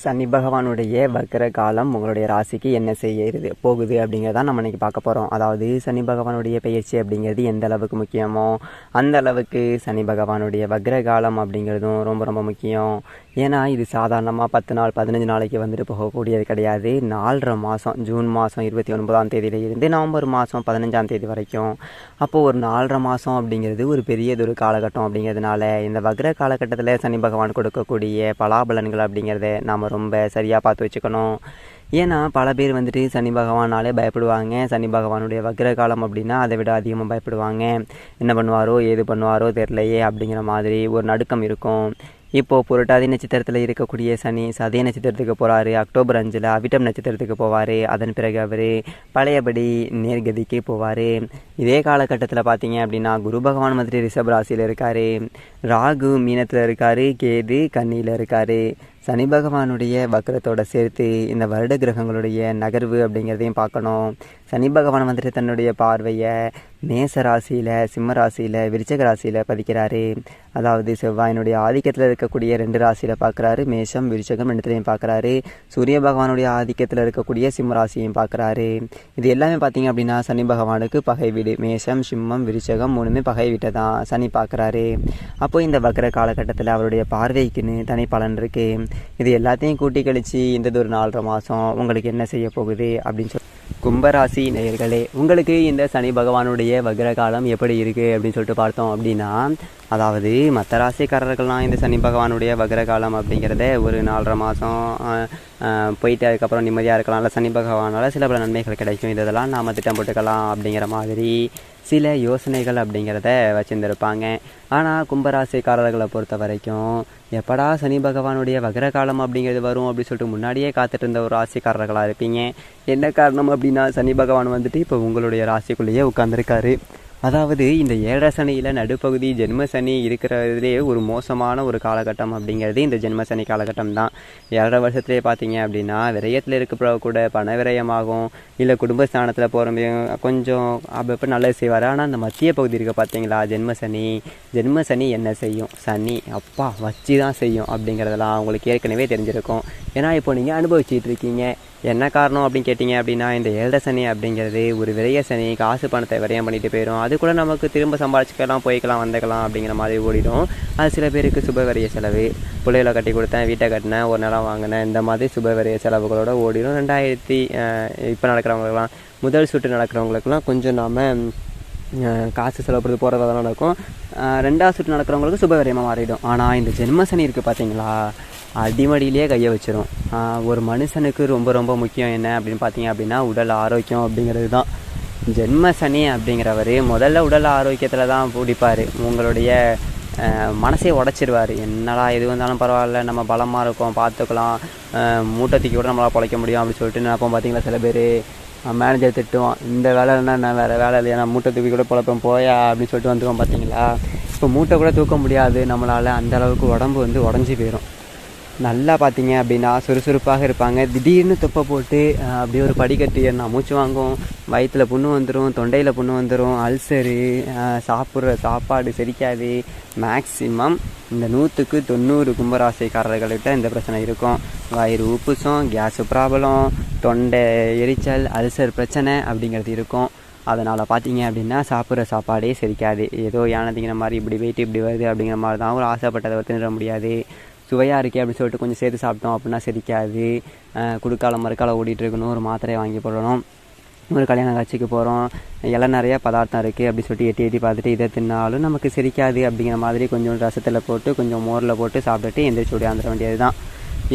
சனி பகவானுடைய வக்ர காலம் உங்களுடைய ராசிக்கு என்ன செய்ய போகுது அப்படிங்கிறதான் நம்ம இன்றைக்கி பார்க்க போகிறோம். அதாவது சனி பகவானுடைய பெயர்ச்சி அப்படிங்கிறது எந்த அளவுக்கு முக்கியமோ அந்த அளவுக்கு சனி பகவானுடைய வக்ர காலம் அப்படிங்கிறதும் ரொம்ப ரொம்ப முக்கியம். ஏன்னா இது சாதாரணமாக 10 நாள் 15 நாளைக்கு வந்துட்டு போகக்கூடியது கிடையாது. 4.5 மாதம், ஜூன் மாதம் 29ஆம் தேதியிலிருந்து நவம்பர் மாதம் 15ஆம் தேதி வரைக்கும். அப்போது ஒரு 4.5 மாதம் அப்படிங்கிறது ஒரு பெரியதொரு காலகட்டம். அப்படிங்கிறதுனால இந்த வக்ர காலகட்டத்தில் சனி பகவான் கொடுக்கக்கூடிய பலாபலன்கள் அப்படிங்கிறத நாம் ரொம்ப சரியாக பார்த்து வச்சுக்கணும். ஏன்னா பல பேர் வந்துட்டு சனி பகவானாலே பயப்படுவாங்க. சனி பகவானுடைய வக்ர காலம் அப்படின்னா அதை விட அதிகமாக பயப்படுவாங்க. என்ன பண்ணுவாரோ ஏது பண்ணுவாரோ தெரிலையே அப்படிங்கிற மாதிரி ஒரு நடுக்கம் இருக்கும். இப்போது புரட்டாதி நட்சத்திரத்தில் இருக்கக்கூடிய சனி சதய நட்சத்திரத்துக்கு போகிறாரு. அக்டோபர் 5 அவிட்டம் நட்சத்திரத்துக்கு போவார். அதன் பிறகு அவர் பழையபடி நேர்கதிக்கு போவார். இதே காலகட்டத்தில் பார்த்தீங்க அப்படின்னா குரு பகவான் வந்துட்டு ரிஷப ராசியில் இருக்கார். ராகு மீனத்தில் இருக்கார். கேது கன்னியில் இருக்கார். சனி பகவானுடைய வக்ரத்தோடு சேர்த்து இந்த வருட கிரகங்களுடைய நகர்வு அப்படிங்கிறதையும் பார்க்கணும். சனி பகவான் வந்துட்டு தன்னுடைய பார்வையை மேச ராசியில், சிம்ம ராசியில், விருச்சக ராசியில் பதிக்கிறாரு. அதாவது செவ்வாயினுடைய ஆதிக்கத்தில் இருக்கக்கூடிய 2 ராசியில் பார்க்குறாரு. மேஷம் விருச்சகம் 2த்தையும் பார்க்குறாரு. சூரிய பகவானுடைய ஆதிக்கத்தில் இருக்கக்கூடிய சிம்ம ராசியையும் பார்க்குறாரு. இது எல்லாமே பார்த்திங்க அப்படின்னா சனி பகவானுக்கு பகை வீடு. மேஷம், சிம்மம், விருச்சகம் 3மே பகை வீட்டை தான் சனி பார்க்குறாரு. அப்போது இந்த வக்ர காலகட்டத்தில் அவருடைய பார்வைக்குன்னு தனி பலன் இருக்குது. இது எல்லாத்தையும் கூட்டி கழித்து இந்த ஒரு 4.5 மாதம் உங்களுக்கு என்ன செய்ய போகுது அப்படின்னு சொல்லி கும்பராசி நேயர்களே, உங்களுக்கு இந்த சனி பகவானுடைய வக்ர காலம் எப்படி இருக்குது அப்படின்னு சொல்லிட்டு பார்த்தோம் அப்படின்னா, அதாவது மற்ற ராசிக்காரர்கள்லாம் இந்த சனி பகவானுடைய வக்ர காலம் அப்படிங்கிறத ஒரு 4.5 மாதம் போயிட்டு அதுக்கப்புறம் நிம்மதியாக இருக்கலாம். இல்லை சனி பகவானால் சில பல நன்மைகள் கிடைக்கும், இதெல்லாம் நாம் திட்டம் போட்டுக்கலாம் அப்படிங்கிற மாதிரி சில யோசனைகள் அப்படிங்கிறத வச்சுருந்துருப்பாங்க. ஆனால் கும்பராசிக்காரர்களை பொறுத்த வரைக்கும் எப்படா சனி பகவானுடைய வக்ர காலம் அப்படிங்கிறது வரும் அப்படின்னு சொல்லிட்டு முன்னாடியே காத்துட்டு இருந்த ஒரு ராசிக்காரர்களாக இருப்பீங்க. என்ன காரணம் அப்படின்னா சனி பகவான் வந்துட்டு இப்போ உங்களுடைய ராசிக்குள்ளேயே உட்காந்துருக்காரு. அதாவது இந்த 7 சனியில் நடுப்பகுதி ஜென்ம சனி இருக்கிறதுலே ஒரு மோசமான ஒரு காலகட்டம் அப்படிங்கிறது இந்த ஜென்ம சனி காலகட்டம் தான். 7.5 வருஷத்துலேயே பார்த்தீங்க அப்படின்னா விரயத்தில் இருக்க கூட பண விரயமாகும். இல்லை குடும்பஸ்தானத்தில் போகிற கொஞ்சம் அப்போ நல்லது செய்வார். ஆனால் அந்த மத்திய பகுதி இருக்க பார்த்தீங்களா ஜென்ம சனி என்ன செய்யும்? சனி அப்பா வச்சு தான் செய்யும் அப்படிங்கிறதெல்லாம் அவங்களுக்கு ஏற்கனவே தெரிஞ்சிருக்கும். ஏன்னா இப்போ நீங்கள் அனுபவிச்சுட்டு இருக்கீங்க. என்ன காரணம் அப்படின்னு கேட்டிங்க அப்படின்னா இந்த 7 சனி அப்படிங்கிறது ஒரு விரைய சனி. காசு பணத்தை விரயம் பண்ணிட்டு போயிடும். அது கூட நமக்கு திரும்ப சம்பாதிச்சிக்கலாம், போய்க்கலாம், வந்துக்கலாம் அப்படிங்கிற மாதிரி ஓடிடும். அது சில பேருக்கு சுப விரைய செலவு, பிள்ளைகளை கட்டி கொடுத்தேன், வீட்டை கட்டினேன், ஒரு நிலம் வாங்கினேன், இந்த மாதிரி சுப விரைய செலவுகளோடு ஓடிடும். இப்போ நடக்கிறவங்களுக்கெல்லாம் முதல் சுற்று நடக்கிறவங்களுக்கெல்லாம் கொஞ்சம் நாம் காசு செலவுப்படுறது போகிறதெல்லாம் நடக்கும். 2வது சுற்று நடக்கிறவங்களுக்கு சுப விரயமாக மாறிடும். ஆனால் இந்த ஜென்ம சனி இருக்குது பார்த்தீங்களா, அடிமடியிலே கையை வச்சிடும். ஒரு மனுஷனுக்கு ரொம்ப ரொம்ப முக்கியம் என்ன அப்படின்னு பார்த்தீங்க அப்படின்னா உடல் ஆரோக்கியம் அப்படிங்கிறது தான். ஜென்ம சனி அப்படிங்கிறவர் முதல்ல உடல் ஆரோக்கியத்தில் தான் பிடிப்பார். உங்களுடைய மனசே உடச்சிடுவார். என்னடா எது வந்தாலும் பரவாயில்ல, நம்ம பலமாக இருக்கோம், பார்த்துக்கலாம், மூட்டத்துக்கு கூட நம்மளால் பிழைக்க முடியும் அப்படின்னு சொல்லிட்டு நினைப்போம். பார்த்தீங்களா சில பேர் மேனேஜர் திட்டுவான், இந்த வேலைன்னா நான் வேறு வேலை இல்லையா, நான் மூட்டை தூக்கி கூட பிழைப்பேன் போயா அப்படின்னு சொல்லிட்டு வந்துடுவோம். பார்த்தீங்களா இப்போ மூட்டை கூட தூக்க முடியாது நம்மளால். அந்தளவுக்கு உடம்பு உடஞ்சி போயிடும். நல்லா பார்த்தீங்க அப்படின்னா சுறுசுறுப்பாக இருப்பாங்க. திடீர்னு தொப்பை போட்டு அப்படியே ஒரு படிக்கட்டு ஏறினா மூச்சு வாங்கும், வயிற்றில் புண்ணு வந்துடும், தொண்டையில் புண்ணு வந்துடும், அல்சரு, சாப்பிட்ற சாப்பாடு செரிக்காது. மேக்சிமம் இந்த 100க்கு 90 கும்பராசிக்காரர்கள்கிட்ட இந்த பிரச்சனை இருக்கும். வயிறு உப்புசம், கேஸு ப்ராப்ளம், தொண்டை எரிச்சல், அல்சர் பிரச்சனை அப்படிங்கிறது இருக்கும். அதனால் பார்த்தீங்க அப்படின்னா சாப்பிட்ற சாப்பாடே செரிக்காது. ஏதோ யானதிங்கிற மாதிரி இப்படி வெயிட்டு இப்படி வருது அப்படிங்கிற மாதிரி தான். ஒரு ஆசைப்பட்டதை தின்னுட முடியாது. சுவையாக இருக்கே அப்படின்னு சொல்லிட்டு கொஞ்சம் சேர்த்து சாப்பிட்டோம் அப்படின்னா செரிக்காது. குடுக்காலம் மறுக்காலம் ஓடிட்டு இருக்கணும், ஒரு மாத்திரையை வாங்கி போடணும். ஒரு கல்யாண காட்சிக்கு போகிறோம், எல்லாம் நிறையா பதார்த்தம் இருக்குது அப்படின்னு சொல்லிட்டு எட்டி பார்த்துட்டு இதை தின்னாலும் நமக்கு செரிக்காது அப்படிங்கிற மாதிரி கொஞ்சம் ரசத்தில் போட்டு கொஞ்சம் மோரில் போட்டு சாப்பிட்டுட்டு எந்திரிச்சு ஓடியாந்துட வேண்டியது தான்.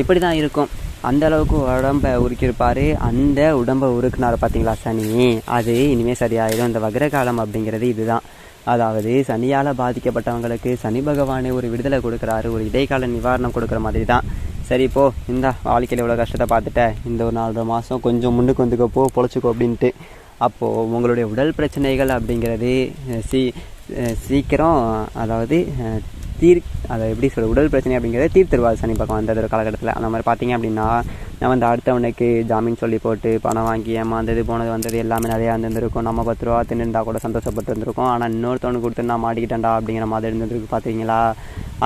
இப்படி தான் இருக்கும். அந்தளவுக்கு உடம்பை உருக்கியிருப்பார். அந்த உடம்பை உருக்குனார் பார்த்தீங்களா சனி, அது இனிமேல் சரியாயிடும். இந்த வக்ர காலம் அப்படிங்கிறது இதுதான். அதாவது சனியால் பாதிக்கப்பட்டவங்களுக்கு சனி பகவானே ஒரு விடுதலை கொடுக்குறாரு, ஒரு இடைக்கால நிவாரணம் கொடுக்குற மாதிரி தான். சரி இப்போ இந்த வாழ்க்கையில் இவ்வளோ கஷ்டத்தை பார்த்துட்டேன், இந்த ஒரு 4.5 மாதம் கொஞ்சம் முன்னுக்கு வந்துக்கப்போ பொழைச்சிக்கோ அப்படின்ட்டு. அப்போது உங்களுடைய உடல் பிரச்சனைகள் அப்படிங்கிறது சீக்கிரம் அதாவது அதை எப்படி சொல்ல, உடல் பிரச்சனை அப்படிங்கிறத தீர்த்துருவார் சனி பகவான் அந்த ஒரு காலகட்டத்தில். அந்த மாதிரி பார்த்தீங்க அப்படின்னா நம்ம அடுத்தவனுக்கு ஜாமீன் சொல்லி போட்டு பணம் வாங்கி ஏமாந்தது போனது வந்தது எல்லாமே நிறையா இருந்திருக்கும். நம்ம 10 ரூபா தின்னுருந்தா கூட சந்தோஷப்பட்டு இருந்திருக்கோம். ஆனால் இன்னொருத்தவனுக்கு கொடுத்து நான் மாட்டிக்கிட்டேன்டா அப்படிங்கிற மாதிரி இருந்திருக்கு. பார்த்தீங்களா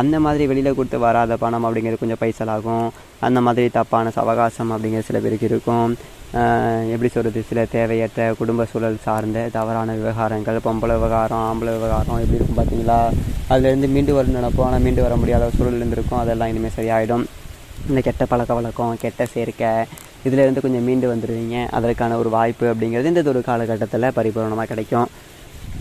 அந்த மாதிரி வெளியில் கொடுத்து வராத பணம் அப்படிங்கிறது கொஞ்சம் பைசலாகும். அந்த மாதிரி தப்பான அவகாசம் அப்படிங்கிறது சில பேருக்கு இருக்கும். எப்படி சொல்கிறது, சில தேவையற்ற குடும்ப சூழல் சார்ந்த தவறான விவகாரங்கள், பொம்பளை விவகாரம், ஆம்பளை விவகாரம் எப்படி இருக்கும் பார்த்தீங்களா, அதுலேருந்து மீண்டு வரணும்னு நினைப்போம், ஆனால் மீண்டு வர முடியாத சூழல் இருந்திருக்கும். அதெல்லாம் இனிமேல் சரியாயிடும். இந்த கெட்ட பழக்க வழக்கம், கெட்ட சேர்க்கை, இதிலேருந்து கொஞ்சம் மீண்டு வந்துடுவீங்க. அதற்கான ஒரு வாய்ப்பு அப்படிங்கிறது இந்த ஒரு காலகட்டத்தில் பரிபூர்ணமாக கிடைக்கும்.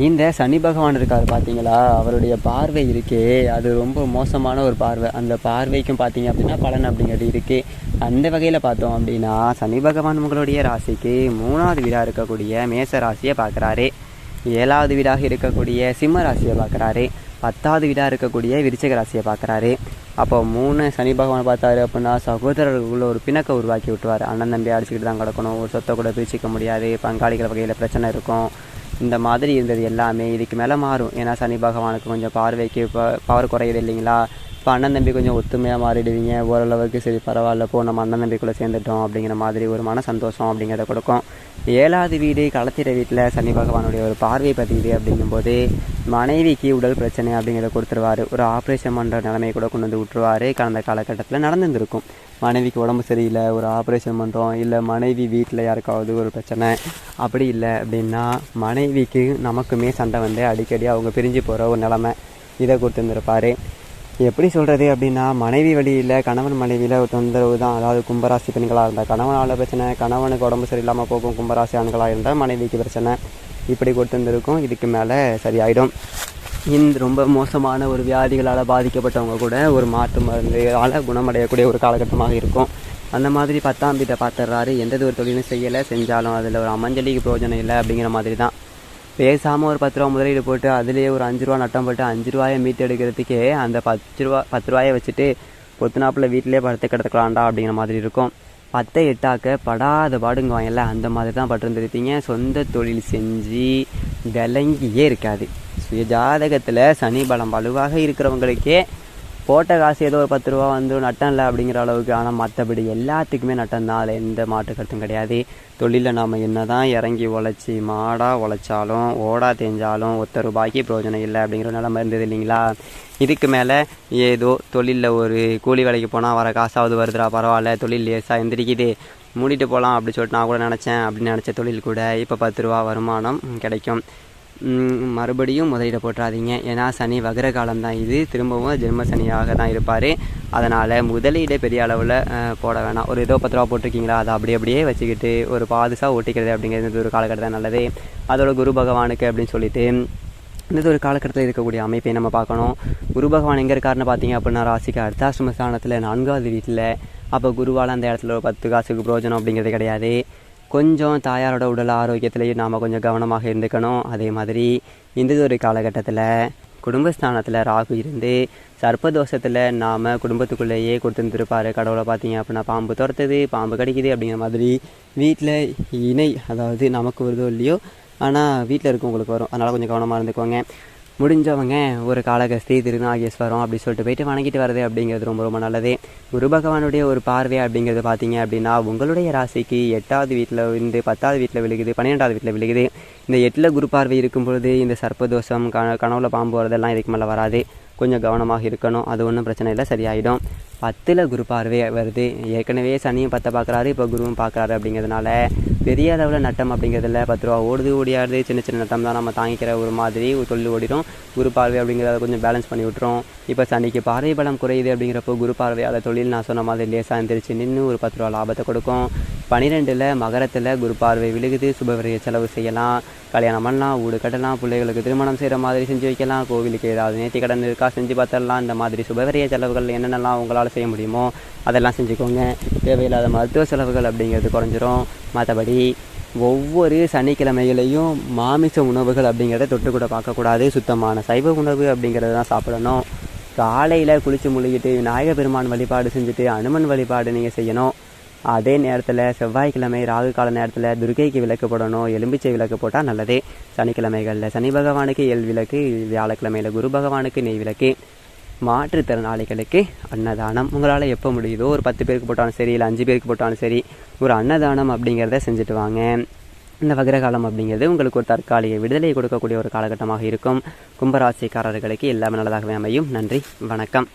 இந்த சனி பகவான் இருக்கார் பார்த்தீங்களா, அவருடைய பார்வை இருக்கே, அது ரொம்ப மோசமான ஒரு பார்வை. அந்த பார்வைக்கும் பார்த்தீங்க அப்படின்னா பலன் அப்படிங்கிறது இருக்குது. அந்த வகையில் பார்த்தோம் அப்படின்னா சனி பகவான் உங்களுடைய ராசிக்கு 3வது வீடாக இருக்கக்கூடிய மேச ராசியை பார்க்குறாரு, 7வது வீடாக இருக்கக்கூடிய சிம்ம ராசியை பார்க்குறாரு, 10வது வீடாக இருக்கக்கூடிய விருச்சிக ராசியை பார்க்குறாரு. அப்போ 3 சனி பகவான் பார்த்தாரு அப்படின்னா சகோதரர்களுக்குள்ள ஒரு பிணக்கை உருவாக்கி விட்டுவார். அண்ணன் தம்பி அடிச்சுக்கிட்டு தான் கிடக்கணும், ஒரு சொத்தை கூட பிரிச்சிக்க முடியாது, பங்காளிகள் வகையில் பிரச்சனை இருக்கும். இந்த மாதிரி இருந்தது எல்லாமே இதுக்கு மேலே மாறும். ஏன்னா சனி பகவானுக்கு கொஞ்சம் பார்வைக்கு பவர் குறையுது இல்லைங்களா. இப்போ அண்ணன் தம்பி கொஞ்சம் ஒத்துமையாக மாறிடுவீங்க. ஓரளவுக்கு சரி பரவாயில்ல, போ நம்ம அண்ணன் தம்பிக்குள்ளே சேர்ந்துட்டோம் அப்படிங்கிற மாதிரி ஒரு மன சந்தோஷம் அப்படிங்கிறத கொடுக்கும். 7வது வீடு களத்திர வீட்டில் சனி பகவானுடைய ஒரு பார்வை பதியுது அப்படிங்கும்போது மனைவிக்கு உடல் பிரச்சனை அப்படிங்கிறத கொடுத்துருவார். ஒரு ஆப்ரேஷன் பண்ணுற நிலைமையை கூட கொண்டு வந்து விட்டுருவார். கடந்த காலகட்டத்தில் நடந்துருக்கும். மனைவிக்கு உடம்பு சரியில்லை, ஒரு ஆப்ரேஷன் பண்ணுறோம், இல்லை மனைவி வீட்டில் யாருக்காவது ஒரு பிரச்சனை, அப்படி இல்லை அப்படின்னா மனைவிக்கு நமக்குமே சண்டை வந்து அடிக்கடி அவங்க பிரிஞ்சு போகிற ஒரு நிலைமை இதை கொடுத்துருந்துருப்பார். எப்படி சொல்கிறது அப்படின்னா மனைவி வழியில் கணவன் மனைவியில் ஒரு தொந்தரவு தான். அதாவது கும்பராசி பெண்களாக இருந்தால் கணவனால் பிரச்சனை, கணவனுக்கு உடம்பு சரியில்லாமல் போகும். கும்பராசி ஆண்களாக இருந்தால் மனைவிக்கு பிரச்சனை, இப்படி கொடுத்துருந்துருக்கும். இதுக்கு மேலே சரியாயிடும். இந்த ரொம்ப மோசமான ஒரு வியாதிகளால் பாதிக்கப்பட்டவங்க கூட ஒரு மாற்று மருந்தால் குணமடையக்கூடிய ஒரு காலகட்டமாக இருக்கும். அந்த மாதிரி 10ஆம் வீட்டை பார்த்துடுறாரு. எந்த ஒரு தொழிலும் செய்யலை, செஞ்சாலும் அதில் ஒரு அமஞ்சலிக்கு பிரயோஜனம் இல்லை அப்படிங்கிற மாதிரி தான். பேசாமல் ஒரு 10 ரூபா முதலீடு போட்டு அதுலேயே ஒரு 5 ரூபா நட்டம் போட்டு 5 ரூபாயை மீட்டு எடுக்கிறதுக்கே அந்த 10 ரூபாயை வச்சுட்டு பொத்துனாப்பில் வீட்டிலே படுத்து கிடத்துக்கலாம்டா அப்படிங்கிற மாதிரி இருக்கும். 10 8ஆக்க படாத பாடுங்குவாங்கல்ல, அந்த மாதிரி தான் பட்டிருந்துருப்பீங்க. சொந்த தொழில் செஞ்சு விளங்கியே இருக்காது. சுய ஜாதகத்தில் சனி பலம் வலுவாக இருக்கிறவங்களுக்கே போட்ட காசு ஏதோ ஒரு 10 ரூபா வந்து நட்டம் இல்லை அப்படிங்கிற அளவுக்கு. ஆனால் மற்றபடி எல்லாத்துக்குமே நட்டம் தான். அதில் எந்த மாற்று கருத்தும் கிடையாது. தொழிலில் நாம் என்ன தான் இறங்கி உழைச்சி மாடாக உழைச்சாலும் ஓடா தேஞ்சாலும் ஒத்த ரூபாய்க்கு பிரயோஜனம் இல்லை அப்படிங்கிற நிலைமை இருந்தது இல்லைங்களா. இதுக்கு மேலே ஏதோ தொழிலில் ஒரு கூலி வேலைக்கு போனால் வர காசாவது வருதுடா, பரவாயில்ல, தொழில் லேசாக எந்திரிக்குது, மூடிட்டு போகலாம் அப்படி சொல்லிட்டு நான் கூட நினச்சேன். அப்படின்னு நினச்ச தொழில் கூட இப்போ 10 ரூபா வருமானம் கிடைக்கும். மறுபடியும் முதலீடு போட்டுறாதீங்க. ஏன்னா சனி வகர காலம்தான் இது, திரும்பவும் ஜென்ம சனியாக தான் இருப்பார். அதனால் முதலீடு பெரிய அளவில் போட வேணாம். ஒரு ஏதோ 10 ரூபா போட்டிருக்கீங்களா, அதை அப்படியே வச்சுக்கிட்டு ஒரு பாதுசாக ஓட்டிக்கிறது அப்படிங்கிறது ஒரு காலகட்டம் நல்லது. அதோட குரு பகவானுக்கு அப்படின்னு சொல்லிட்டு இந்த ஒரு காலகட்டத்தில் இருக்கக்கூடிய அமைப்பை நம்ம பார்க்கணும். குரு பகவான் எங்கே இருக்காருன்னு பார்த்தீங்க அப்படின்னா ராசிக்கு அர்த்தாசிரம ஸ்தானத்தில் 4வது வீட்டில். அப்போ குருவால் அந்த இடத்துல ஒரு 10 காசுக்கு பிரயோஜனம் அப்படிங்கிறது கிடையாது. கொஞ்சம் தாயாரோட உடல் ஆரோக்கியத்திலையும் நாம் கொஞ்சம் கவனமாக இருந்துக்கணும். அதே மாதிரி இந்த ஒரு காலகட்டத்தில் குடும்பஸ்தானத்தில் ராகு இருந்து சர்ப்பதோஷத்தில் நாம் குடும்பத்துக்குள்ளேயே கொடுத்துருந்துருப்பார். கடவுளை பார்த்தீங்க அப்படின்னா பாம்பு துரத்துது, பாம்பு கடிக்குது அப்படிங்கிற மாதிரி வீட்டில் இணை, அதாவது நமக்கு வருதோ இல்லையோ ஆனால் வீட்டில் இருக்கவங்களுக்கு வரும். அதனால் கொஞ்சம் கவனமாக இருந்துக்கோங்க. முடிஞ்சவங்க ஒரு காளகஸ்தி, திருநாகேஸ்வரம் அப்படி சொல்லிட்டு போயிட்டு வணங்கிட்டு வருது அப்படிங்கிறது ரொம்ப ரொம்ப நல்லது. குரு பகவானுடைய ஒரு பார்வை அப்படிங்கிறது பார்த்தீங்க அப்படின்னா உங்களுடைய ராசிக்கு 8வது வீட்டில் இருந்து 10வது வீட்டில் விழுகுது, 12வது வீட்டில் விழுகுது. இந்த 8ல் குரு பார்வை இருக்கும் பொழுது இந்த சர்ப்பதோஷம், கனவுல பாம்பு வரதெல்லாம் இதுக்கு மேலே வராது. கொஞ்சம் கவனமாக இருக்கணும். அது ஒன்றும் பிரச்சனை இல்லை, சரியாயிடும். 10ல் குரு பார்வை வருது. ஏற்கனவே சனியும் 10 பார்க்குறாரு, இப்போ குருவும் பார்க்குறாரு. அப்படிங்கிறதுனால பெரிய அளவில் நட்டம் அப்படிங்கிறதுல 10 ரூபா ஓடியாடுது. சின்ன சின்ன நட்டம் தான் நம்ம தாங்கிக்கிற ஒரு மாதிரி ஒரு தொழில் ஓடிடும். குரு பார்வை அப்படிங்கிறத கொஞ்சம் பேலன்ஸ் பண்ணி விட்டுரும். இப்போ சனிக்கு பார்வை பலம் குறையுது அப்படிங்கிறப்போ குரு பார்வையால் தொழில் நான் சொன்ன மாதிரி லேசாக எந்திரிச்சு நின்று ஒரு 10 ரூபா லாபத்தை கொடுக்கும். 12ல் மகரத்தில் குரு பார்வை விழுகுது. சுபவிரய செலவு செய்யலாம், கல்யாணம் பண்ணலாம், வீடு கட்டலாம், பிள்ளைகளுக்கு திருமணம் செய்கிற மாதிரி செஞ்சு வைக்கலாம், கோவிலுக்கு ஏதாவது நேர்த்தி கடன் இருக்கா செஞ்சு பார்த்துடலாம். இந்த மாதிரி சுபவிரய செலவுகள் என்னென்னலாம் உங்களால் செய்ய முடியுமோ அதெல்லாம் செஞ்சுக்கோங்க. தேவையில்லாத மருத்துவ செலவுகள் அப்படிங்கிறது குறைஞ்சிரும். மற்றபடி ஒவ்வொரு சனிக்கிழமைகளையும் மாமிச உணவுகள் அப்படிங்கிறத தொட்டு கூட பார்க்கக்கூடாது. சுத்தமான சைவ உணவு அப்படிங்கிறத தான் சாப்பிடணும். காலையில் குளித்து முழுகிட்டு விநாயக பெருமான் வழிபாடு செஞ்சுட்டு அனுமன் வழிபாடு நீங்கள் செய்யணும். அதே நேரத்தில் செவ்வாய்க்கிழமை ராகு கால நேரத்தில் துர்க்கைக்கு விளக்கு போடணும். எலும்பிச்சை விளக்கு போட்டால் நல்லது. சனிக்கிழமைகளில் சனி பகவானுக்கு எல் விளக்கு, வியாழக்கிழமையில் குரு பகவானுக்கு நெய் விளக்கு. மாற்றுத்திறனாளிகளுக்கு அன்னதானம் உங்களால் எப்போ முடியுதோ ஒரு 10 பேருக்கு போட்டாலும் சரி, இல்லை 5 பேருக்கு போட்டாலும் சரி, ஒரு அன்னதானம் அப்படிங்கிறத செஞ்சுட்டு வாங்க. இந்த வக்ர காலம் அப்படிங்கிறது உங்களுக்கு ஒரு தற்காலிக விடுதலை கொடுக்கக்கூடிய ஒரு காலகட்டமாக இருக்கும். கும்பராசிக்காரர்களுக்கு எல்லாமே நல்லதாகவே அமையும். நன்றி, வணக்கம்.